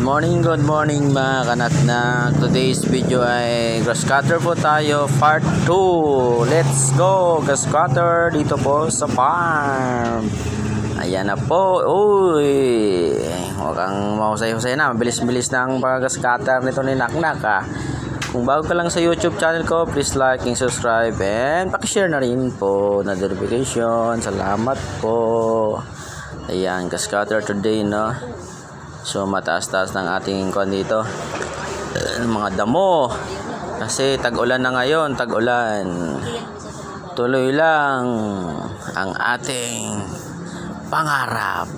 Good morning mga kanaknak. Today's video ay grass cutter po tayo part 2. Let's go grass cutter dito po sa farm. Ayan na po. Uy, huwag kang mahusay-husay na. Mabilis-bilis na ang grass cutter nito ni Naknak ha. Kung bago ka lang sa YouTube channel ko, please like and subscribe and pakishare na rin po na notification. Salamat po. Ayan, grass cutter today, no. So mataas-taas ng ating kuan dito, mga damo kasi tag-ulan na ngayon, tag-ulan. Tuloy lang ang ating pangarap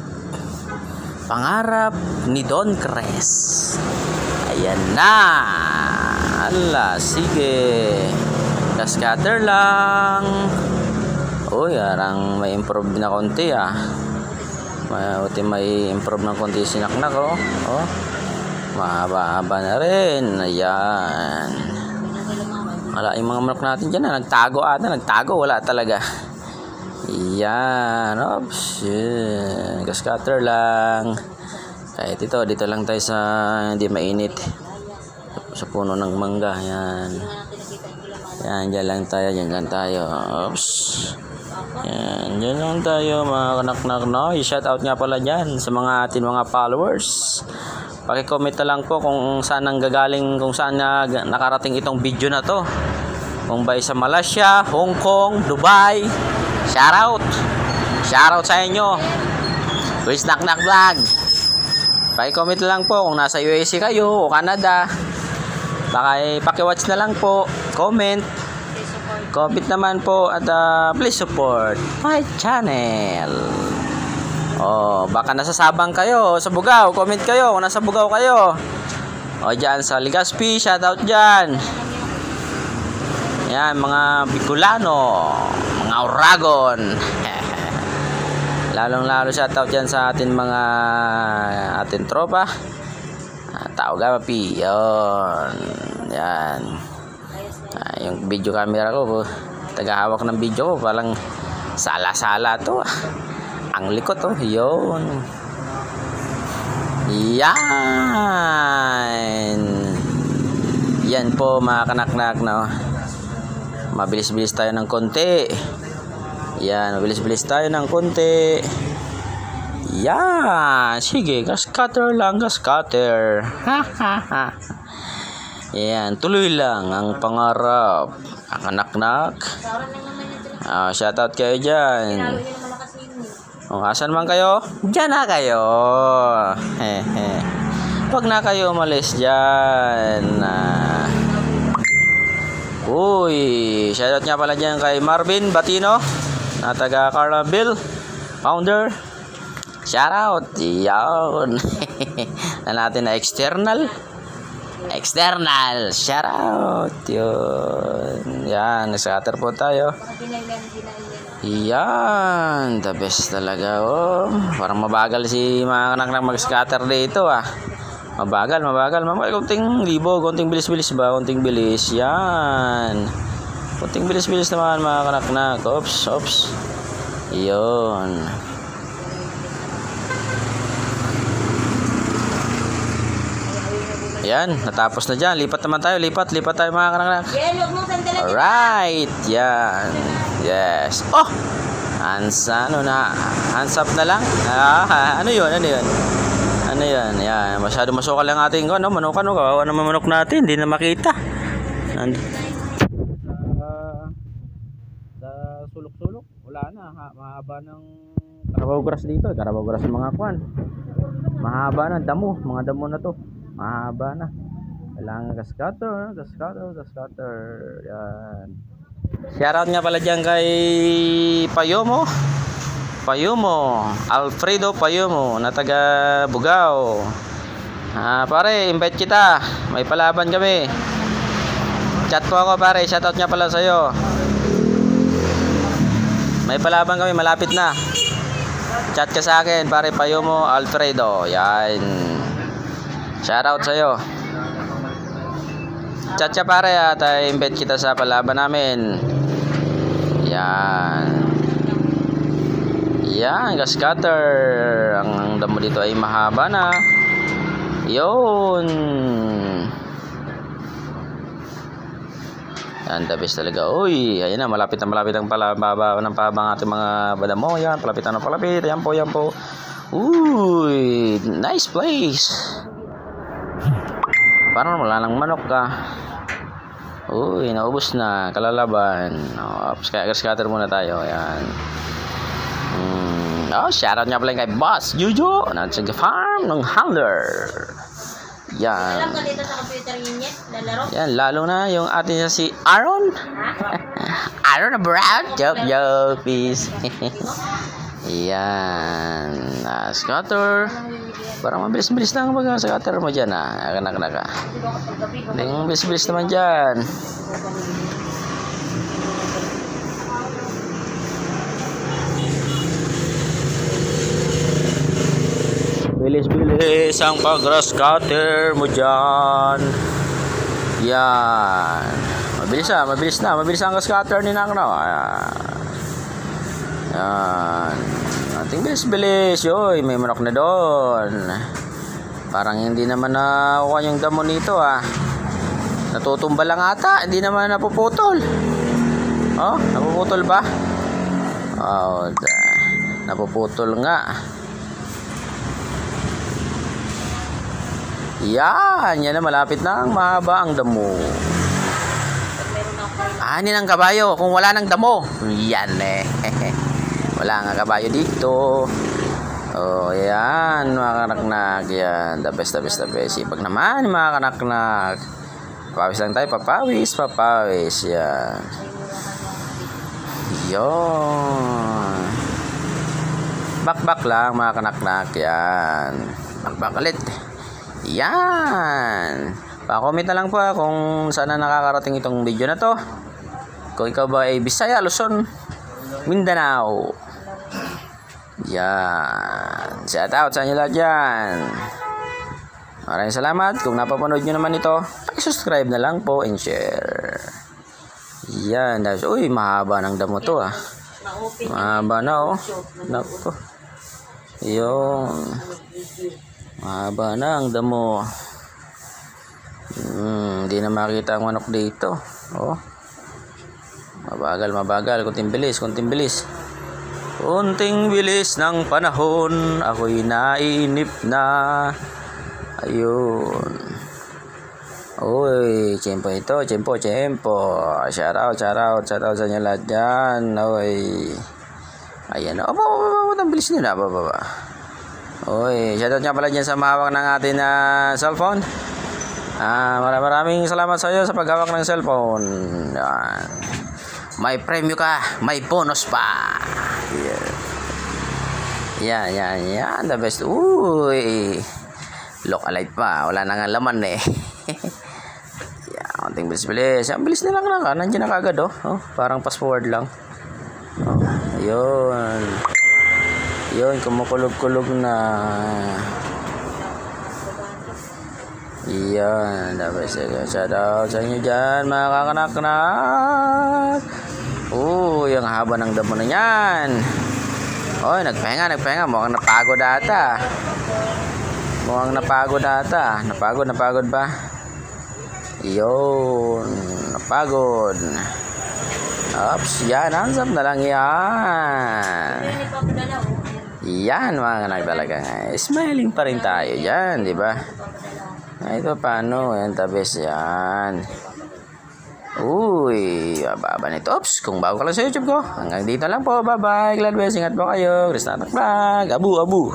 ni Don Cres. Ayan na. Ala, sige, scatter lang. Uy, arang may improve na konti may improve ng konti si Naknak, oh. Mahaba-haba na rin. Ayan. Wala yung mga manok natin dyan nagtago wala talaga. Ayan. Oops. Scatter lang. Kahit dito lang tayo sa hindi mainit, sa puno ng mangga. Ayan. Ayan, dyan lang tayo. Oops. Yan, dyan lang tayo mga kanaknak, no? I-shout out nga pala dyan sa mga ating mga followers. Paki-comment na lang po kung saan nanggagaling, kung saan nakarating itong video na to. Kung ba sa Malaysia, Hong Kong, Dubai. Shout out sa inyo. Chris Naknak Vlog. Paki-comment na lang po kung nasa USA kayo o Canada. Paki-watch na lang po. Comment naman po at please support my channel. Baka nasa Sabang kayo, sa Bugao, comment kayo kung nasa Bugao kayo. Dyan sa Legazpi, shoutout dyan. Yan, mga Bicolano, mga Oragon. Lalong-lalo shoutout dyan sa atin mga tropa. Tao Gapi, yun. Yan. Yung video camera ko, tagahawak ng video ko, parang sala-sala to. Ang likot, yun. Yan po mga kanaknak, no. Mabilis-bilis tayo ng konti. Yan, mabilis-bilis tayo ng konti. Yan, sige, gas cutter lang, gas cutter. Yan, tuloy lang ang pangarap. Ang kanaknak. Shoutout kayo dyan. Asan man kayo? Dyan na kayo. Huwag na kayo umalis dyan. Uy, shoutout nga pala dyan kay Marvin Batino, na taga Carlaville, founder. Shoutout. Yan. Na natin na external, shoutout. Yun. Yan, scatter po tayo. Yan, the best talaga. Parang mabagal si mga kanaknak mag-scatter dito Mabagal. Konting libo, konting bilis ba? Konting bilis. Yan. Konting bilis naman mga kanaknak. Oops. Yun. Yan, natapos na dyan. Lipat naman tayo. Lipat tayo mga kanaknak. Alright. Yan. Yes. Hands up na lang. Ano yun? Yan. Masyado masukal lang ating manok. Kawawa naman manok natin. Hindi na makita. Sa sulok-sulok. Wala na. Mahaba ng Carabao grass dito. Carabao grass ng mga kwan. Mahaba na. Mga damo na to. Mahaba na. Kailangan gas cutter. Yan. Shoutout nga pala dyan kay Payomo, Alfredo Payomo, na taga Bugao. Pare, invite kita. May palaban kami. Chat ko ako pare. Shoutout nga pala sa'yo. May palaban kami, malapit na. Chat ka sa akin pare, Payomo Alfredo. Yan. Shoutout sa'yo. Chat ka pare at invite kita sa palaban namin. Yan, gas cutter. Ang damo dito ay mahaba na. Yun. Yan, the best talaga. Uy, ayan na, malapit ang baba ng pabang ating mga badamo. Yan, palapit na palapit. Yan po, yan po. Uy, nice place. Parang wala nang manok ka. Uy, naubos na. Kalalaban. Scatter muna tayo. Ayan. Shoutout nga pala kay Boss Juju. Nasa farm ng Handler. Yan. Alam ka dito sa computer unit, lalaro? Yan, lalo na yung ating si Aaron. Aaron Brown. Joke, peace. Yan. Scatter. Parang mabilis-bilis lang pag scatter mo dyan, Anak-anak. Yung bilis-bilis naman dyan. Bilis-bilis ang pag-grass cutter mo dyan. Yan. Mabilis ang grass cutter ni Nang, no? Yan. Ating bilis-bilis. Yoy, may manok na doon. Parang hindi naman nakuha yung damo nito, Natutumba lang ata. Hindi naman napuputol. Napuputol ba? Napuputol nga. Yan na, malapit na ang mahaba ang damo. Anin ang kabayo kung wala nang damo. Yan wala nga kabayo dito. Yan mga kanaknak. Yan, the best. Sipag naman mga kanaknak. Papawis lang tayo, papawis. Yan. Yon. Bakbak lang mga kanaknak. Yan. Bakbak ulit. Yan. Pa-comment na lang po kung saan na nakakarating itong video na to. Kung ikaw ba ay Bisaya, Luzon, Mindanao. Yan. Shout out sa inyo lahat dyan. Maraming salamat. Kung napapanood nyo naman ito, subscribe na lang po and share. Yan. Uy, mahaba ng damo to, Mahaba na, Naku. Yung mahaba na ang damo. Hindi na makita ang manok dito. Mabagal. Kunting bilis. Kunting bilis ng panahon. Ako'y nainip na. Ayun. Uy, tiyempo ito. Shoutout sa inyo lahat dyan. Uy. Ayan. Ang bilis nila. Uy, shoutout nga pala dyan sa mahawak ng ating cellphone. Maraming salamat sa iyo sa paghawak ng cellphone. May premyo ka, may bonus pa. Yan, the best. Uy, look alike pa, wala na nga laman Yan, konting bilis. Ang bilis na lang nandiyan na kagad parang fast forward lang. Yun, kumukulog-kulog na. Yan, dapat shout out sa inyo dyan mga kakanak-nak. Yung haba ng damo na yan. Nagpahinga. Mukhang napagod ata. Napagod ba? Yun, napagod. Yan, handsome na lang yan. Yan mga kanak talaga. Smiling pa rin tayo dyan, di ba? Ito paano? Yan, tabes yan. Uy, baba nito. Kung bago ka lang sa YouTube ko, hanggang dito lang po. Bye-bye. God bless. Ingat po kayo. Chris Natak Vlog. Abu.